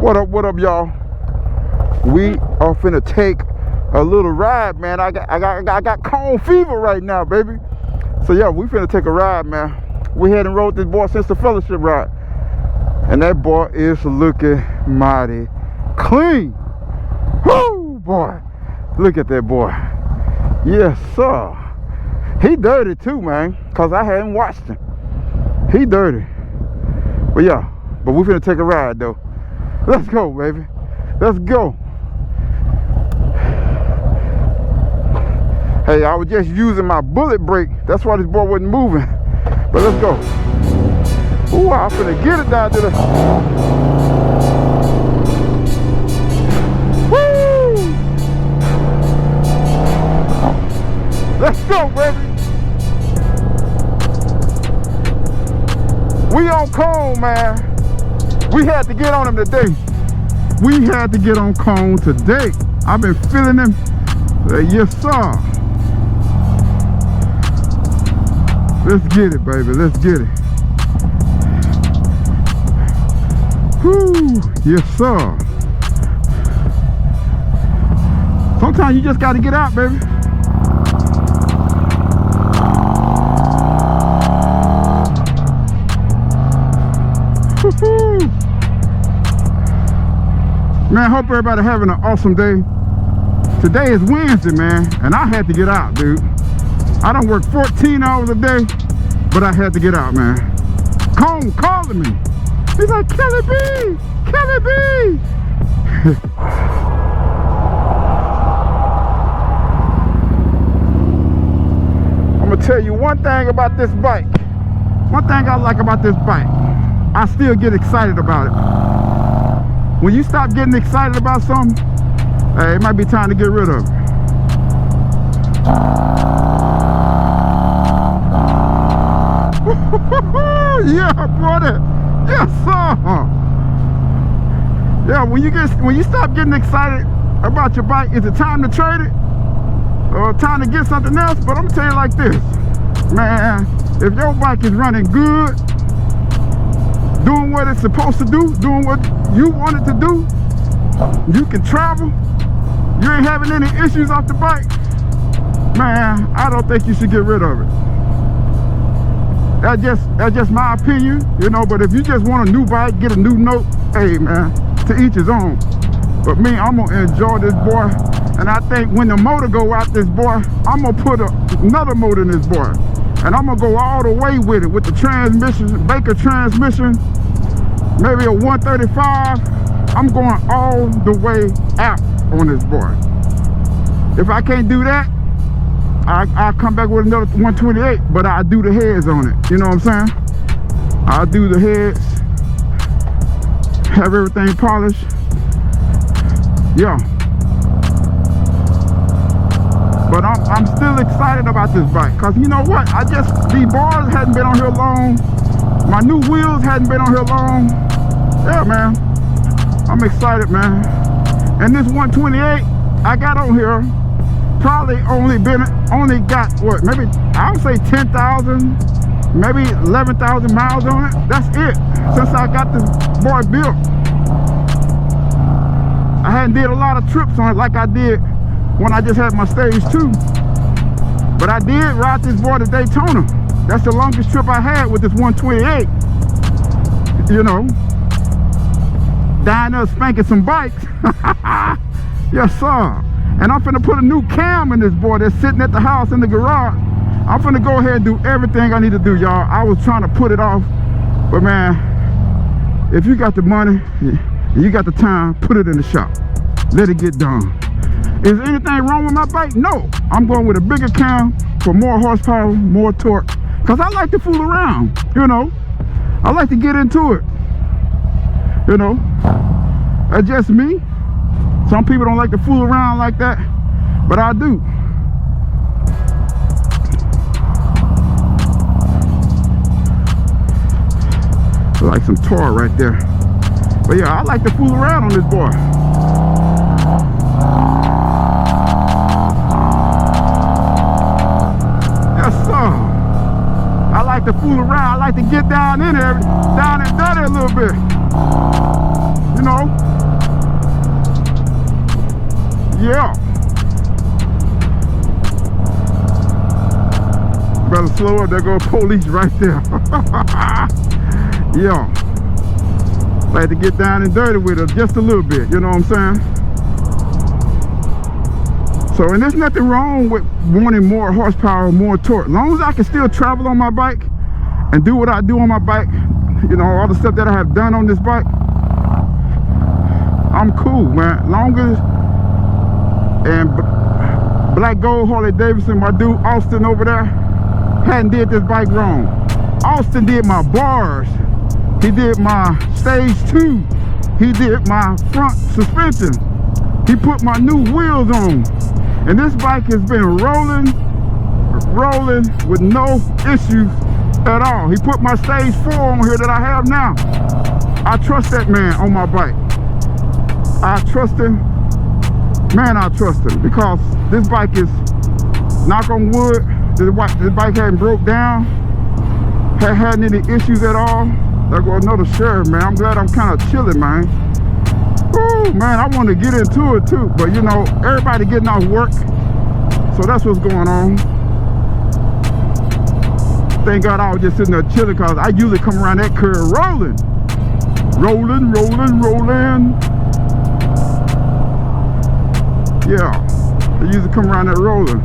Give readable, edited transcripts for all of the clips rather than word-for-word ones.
What up, y'all? We are finna take a little ride, man. I got Khrome fever right now, baby. So yeah, we finna take a ride, man. We hadn't rode this boy since the fellowship ride, and that boy is looking mighty clean. Whoo, boy! Look at that boy. Yes, sir. He dirty too, man, cause I hadn't watched him. He dirty. But yeah, but we finna take a ride though. Let's go, baby. Let's go. Hey, I was just using my bullet brake. That's why this boy wasn't moving. But let's go. Ooh, I'm finna get it down to the... Woo! Let's go, baby. We on Khrome, man. We had to get on him today. We had to get on Khrome today. I've been feeling him. Yes, sir. Let's get it, baby. Let's get it. Whoo. Yes, sir. Sometimes you just got to get out, baby. Woo-hoo. Man, I hope everybody having an awesome day. Today is Wednesday, man, and I had to get out, dude. I done worked 14 hours a day, but I had to get out, man. Khrome calling me. He's like, Kelly B, Kelly B. I'm gonna tell you one thing about this bike. One thing I like about this bike, I still get excited about it. When you stop getting excited about something, hey, it might be time to get rid of it. Yeah, brother. Yes, sir. Yeah, when you stop getting excited about your bike, is it time to trade it or time to get something else? But I'm gonna tell you like this, man. If your bike is running good, doing what it's supposed to do, doing what you want it to do, you can travel, you ain't having any issues off the bike, man, I don't think you should get rid of it. That's just my opinion, you know. But if you just want a new bike, get a new note, hey man, to each his own. But me, I'm gonna enjoy this boy, and I think when the motor go out this boy, I'm gonna put another motor in this boy, and I'm gonna go all the way with it, with the transmission, Baker transmission, maybe a 135. I'm going all the way out on this boy. If I can't do that, I'll come back with another 128, but I'll do the heads on it. You know what I'm saying? I'll do the heads, have everything polished. Yeah. But I'm still excited about this bike, because you know what? These bars hadn't been on here long. My new wheels hadn't been on here long. Yeah, man. I'm excited, man. And this 128 I got on here probably only got what, maybe I would say 10,000, maybe 11,000 miles on it. That's it since I got this boy built. I hadn't did a lot of trips on it like I did when I just had my stage 2. But I did ride this boy to Daytona. That's the longest trip I had with this 128. You know, down there spanking some bikes. Yes, sir. And I'm finna put a new cam in this boy that's sitting at the house in the garage. I'm finna go ahead and do everything I need to do, y'all. I was trying to put it off, but man, if you got the money, you got the time, put it in the shop. Let it get done. Is there anything wrong with my bike? No. I'm going with a bigger cam for more horsepower, more torque. Because I like to fool around, you know. I like to get into it. You know. That's just me. Some people don't like to fool around like that, but I do. Like some tar right there. But yeah, I like to fool around on this boy. Yes, sir. I like to fool around. I like to get down in there, down and dirty a little bit. You know. Yeah. Better slow up, there go police right there. Yeah. Like to get down and dirty with her just a little bit, you know what I'm saying? So, and there's nothing wrong with wanting more horsepower, more torque. As long as I can still travel on my bike and do what I do on my bike, you know, all the stuff that I have done on this bike, I'm cool, man. Long as, and Black Gold Harley Davidson, my dude Austin over there, hadn't did this bike wrong. Austin did my bars. He did my stage 2. He did my front suspension. He put my new wheels on. And this bike has been rolling with no issues at all. He put my stage 4 on here that I have now. I trust that man on my bike. I trust him. Man, I trust him because this bike is, knock on wood, this bike hadn't broke down, hadn't had any issues at all. There go another sheriff, man. I'm glad I'm kind of chilling, man. Ooh, man, I want to get into it too, but you know, everybody getting off work, so that's what's going on. Thank God I was just sitting there chilling because I usually come around that curve rolling. Rolling. Yeah, I usually come around that rolling.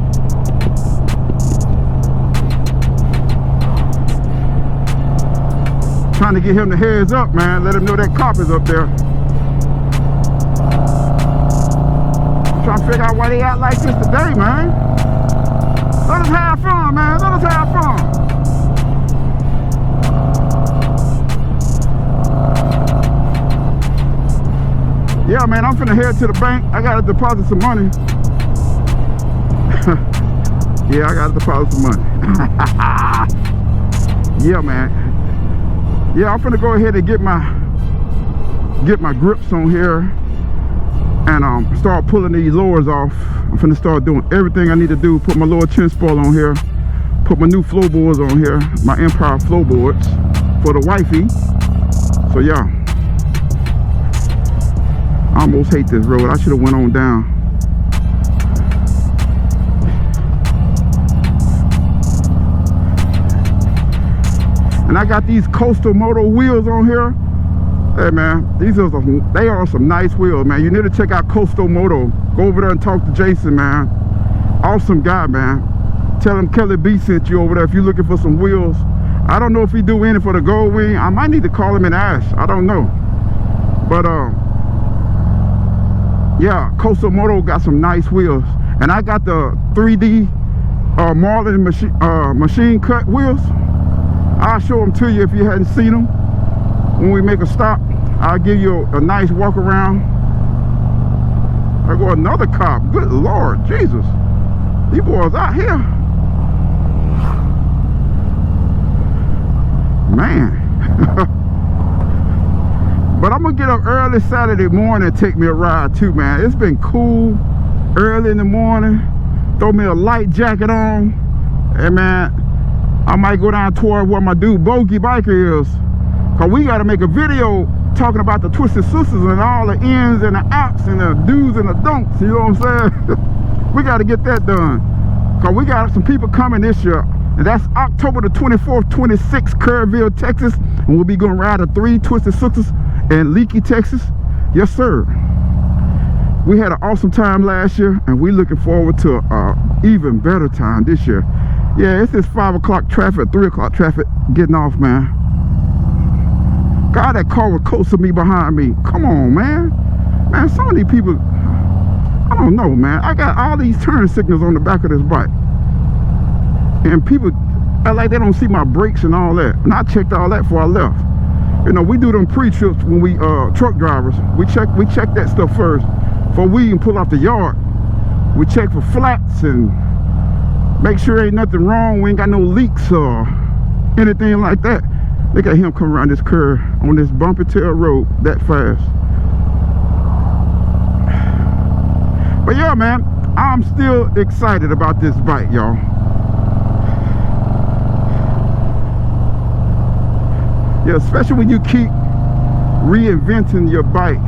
Trying to get him the heads up, man. Let him know that cop is up there. Trying to figure out why they act like this today, man. Let us have fun, man. Let us have fun. Yeah, man, I'm finna head to the bank. I gotta deposit some money. Yeah, I gotta deposit some money. Yeah, man. Yeah, I'm finna go ahead and get my grips on here and start pulling these lowers off. I'm finna start doing everything I need to do. Put my lower chin spoil on here. Put my new floorboards on here. My Empire floorboards for the wifey. So yeah. I almost hate this road. I should have went on down. And I got these Coastal Moto wheels on here. Hey man, they are some nice wheels, man. You need to check out Coastal Moto. Go over there and talk to Jason, man. Awesome guy, man. Tell him Kelly B sent you over there if you're looking for some wheels. I don't know if he do any for the Gold Wing. I might need to call him and ask. I don't know. But yeah, Coastal Moto got some nice wheels. And I got the 3D Marlin machine cut wheels. I'll show them to you if you hadn't seen them. When we make a stop, I'll give you a nice walk around. I go another cop. Good Lord, Jesus. These boys out here. Man. But I'm gonna get up early Saturday morning and take me a ride too, man. It's been cool early in the morning. Throw me a light jacket on. Hey man, I might go down toward where my dude Bogey Biker is. Cause we gotta make a video talking about the Twisted Sisters and all the ins and the outs and the do's and the don'ts, you know what I'm saying? We gotta get that done. Cause we got some people coming this year. And that's October the 24th, 26th, Kerrville, Texas. And we'll be gonna ride the 3 Twisted Sisters in Leakey, Texas. Yes, sir. We had an awesome time last year, and we're looking forward to an even better time this year. Yeah, it's this 5 o'clock traffic, 3 o'clock traffic getting off, man. God, that car was close to me behind me. Come on, man. Man, some of these people, I don't know, man. I got all these turn signals on the back of this bike. And people act like they don't see my brakes and all that. And I checked all that before I left. You know, we do them pre-trips when we truck drivers. We check that stuff first before we even pull off the yard. We check for flats and make sure ain't nothing wrong. We ain't got no leaks or anything like that. Look at him come around this curve on this bumpy tail road that fast. But yeah, man, I'm still excited about this bike, y'all. Yeah, especially when you keep reinventing your bike.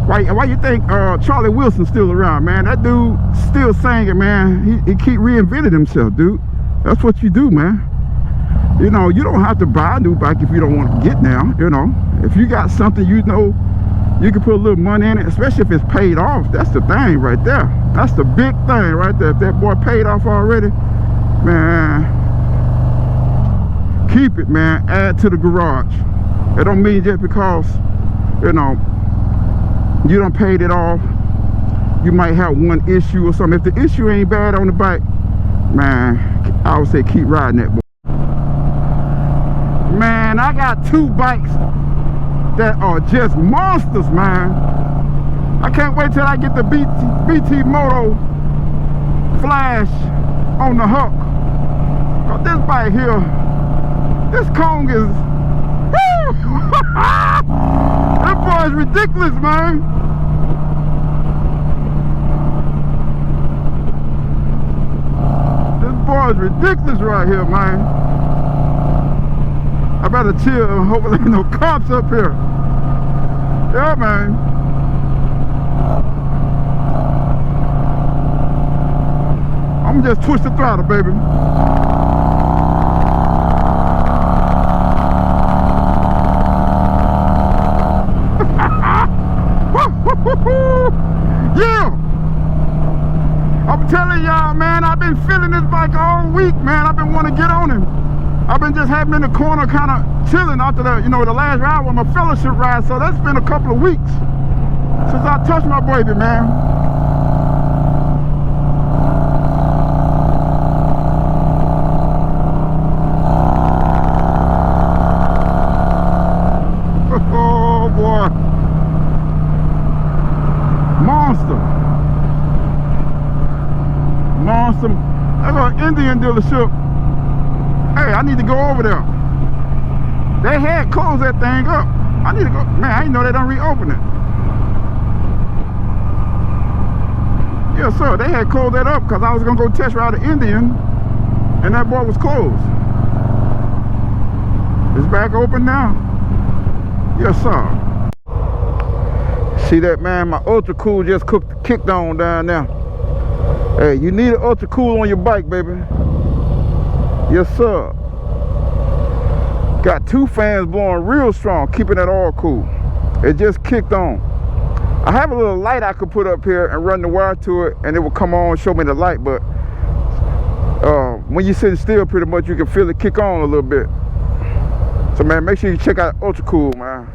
Why you think Charlie Wilson's still around, man? That dude still singing, man. He keep reinventing himself, dude. That's what you do, man. You know, you don't have to buy a new bike if you don't want to get now, you know. If you got something you know you can put a little money in it, especially if it's paid off. That's the thing right there. That's the big thing right there. If that boy paid off already, man, keep it, man. Add to the garage. It don't mean just because, you know, you done paid it off, you might have one issue or something. If the issue ain't bad on the bike, man, I would say keep riding that boy. Man, I got two bikes that are just monsters, man. I can't wait till I get the BT Moto Flash on the hook. Cause this bike here, this Kong is, woo! That boy is ridiculous, man. This boy is ridiculous right here, man. I better chill. Hopefully ain't no cops up here. Yeah, man. I'm just twist the throttle, baby. Yeah. I'm telling y'all, man, I've been feeling this bike all week, man. I've been wanting to get on him. I've been just having in the corner kind of chilling after the, you know, the last ride was my fellowship ride, so that's been a couple of weeks since I touched my baby, man. Oh boy. Monster. That's an Indian dealership. Hey, I need to go over there. They had closed that thing up. I need to go. Man, I didn't know they don't reopen it. Yes, sir. They had closed that up because I was going to go test ride the Indian, and that boy was closed. It's back open now. Yes, sir. See that, man? My Ultracool just kicked on down there. Hey, you need an Ultracool on your bike, baby. Yes, sir. Got two fans blowing real strong, keeping it all cool. It just kicked on. I have a little light I could put up here and run the wire to it, and it will come on and show me the light. But when you're sitting still, pretty much you can feel it kick on a little bit. So, man, make sure you check out Ultracool, man.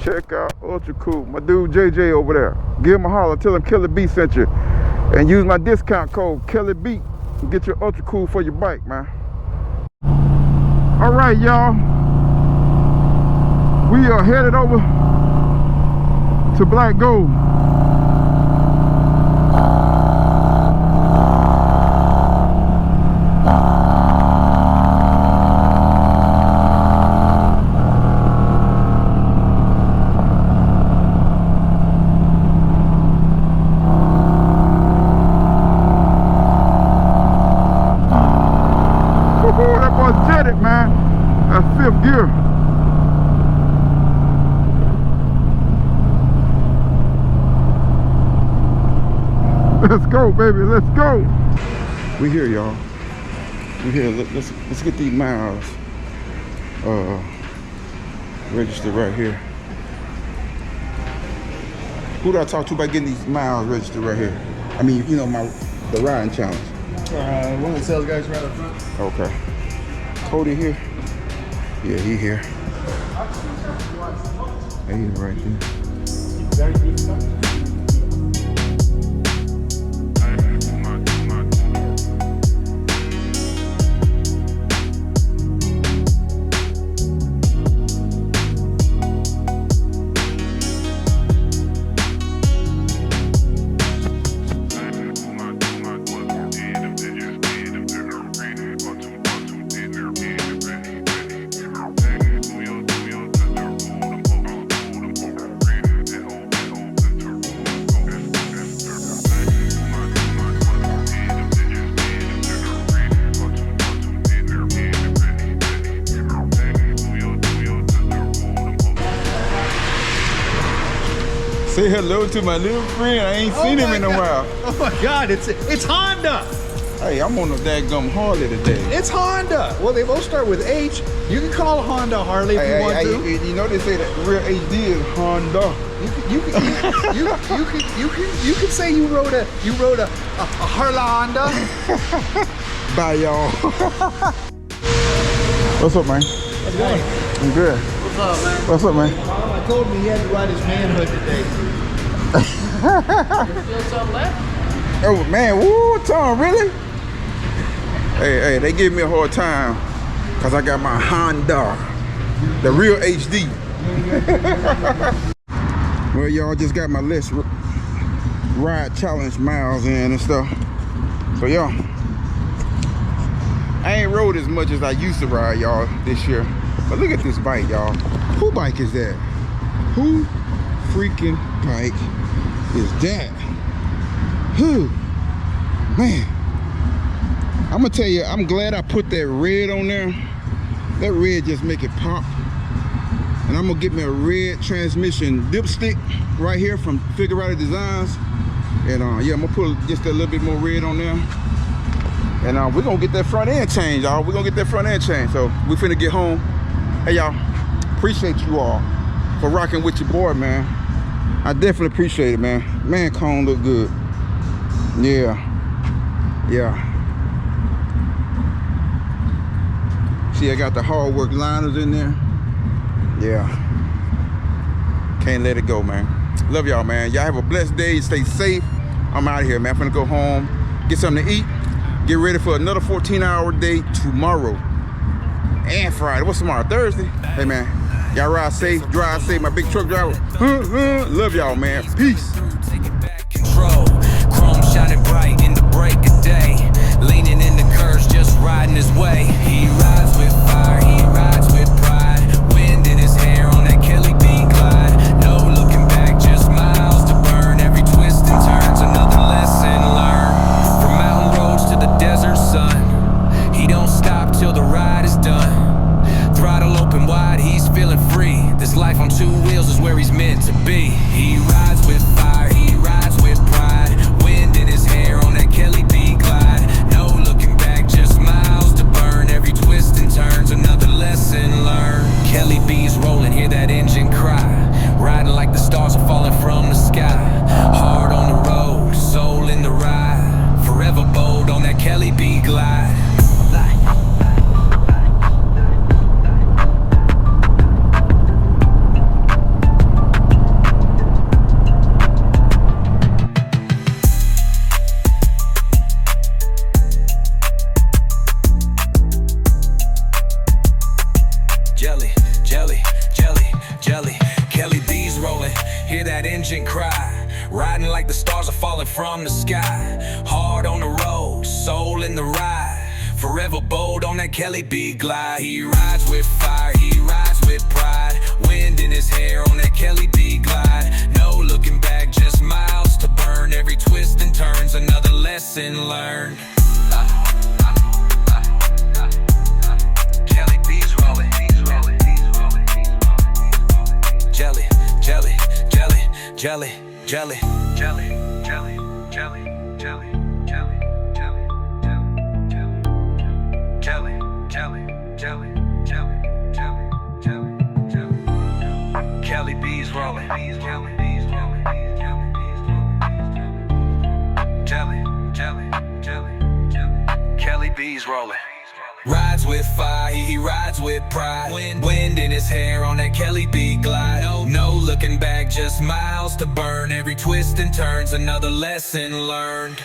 Check out Ultracool. My dude JJ over there. Give him a holler. Tell him Kelly B sent you, and use my discount code Kelly B. Get your Ultracool for your bike, man. All right, y'all. We are headed over to Black Gold. Man, that's fifth gear. Let's go, baby. Let's go. We here, y'all. We here. Let's get these miles registered right here. Who do I talk to about getting these miles registered right here? I mean, you know, the riding challenge. One of the sales guys right up front. Okay. Cody here? Yeah, he here. He's right there. Say hello to my little friend. I ain't seen him in a while. Oh my God, it's Honda. Hey, I'm on a daggum Harley today. It's Honda. Well, they both start with H. You can call Honda Harley if you want to. You know they say that real HD is Honda. You can say you rode a Harley Honda. Bye, y'all. What's up, man? How's it going? I'm good. What's up, man? What's up, man? Mama told me he had to ride his manhood today. Still some left? Oh man, woo, Tom, really? Hey, they give me a hard time because I got my Honda, the real HD. Well, y'all just got my list ride challenge miles in and stuff. So y'all, I ain't rode as much as I used to ride, y'all, this year. But look at this bike, y'all. Who bike is that? Who freaking bike is that? Who? Man, I'm gonna tell you, I'm glad I put that red on there. That red just make it pop. And I'm gonna get me a red transmission dipstick right here from Figure Out Designs. And yeah, I'm gonna put just a little bit more red on there. And we're gonna get that front end changed, y'all. We're gonna get that front end changed. So we finna get home. Hey, y'all, appreciate you all for rocking with your boy, man. I definitely appreciate it, man. Man, Khrome look good. Yeah. See, I got the HOGWORKZ liners in there. Yeah. Can't let it go, man. Love y'all, man. Y'all have a blessed day. Stay safe. I'm out of here, man. I'm gonna go home, get something to eat, get ready for another 14-hour day tomorrow and Friday. What's tomorrow? Thursday? Hey, man. Y'all ride safe, drive safe. My big truck driver. Love y'all, man. Peace. Chrome shining bright in the break of day, leaning in the curves, just riding his way. He rides with fire, he rides with pride. Wind in his hair on that Kelly B glide. No looking back, just miles to burn. Every twist and turn's another lesson learned. From mountain roads to the desert sun, he don't stop till the ride is done. Throttle open wide, he's feeling free. This life on two wheels is where he's meant to be. He rides with fire, he rides with pride. Wind in his hair on that Kelly B glide. No looking back, just miles to burn. Every twist and turn's another lesson learned. Kelly B's rolling, hear that engine cry. Riding like the stars are falling from the sky. Hard on the road, soul in the ride. Forever bold on that Kelly B glide. Cry, riding like the stars are falling from the sky. Hard on the road, soul in the ride. Forever bold on that Kelly B glide. He rides with fire, he rides with pride. Wind in his hair on that Kelly B glide. No looking back, just miles to burn. Every twist and turn's another lesson learned. Kelly B's rolling, jelly, jelly, jelly. Jelly, jelly, jelly, jelly, jelly, jelly, jelly, jelly, jelly, jelly, jelly, jelly, jelly, jelly, jelly. Kelly B's rolling, Kelly B's rolling, jelly, jelly, jelly, jelly. Kelly B's rolling. Rides with fire, he rides with pride. Wind in his hair on that Kelly B glide. No looking back, just miles to burn. Every twist and turn's another lesson learned.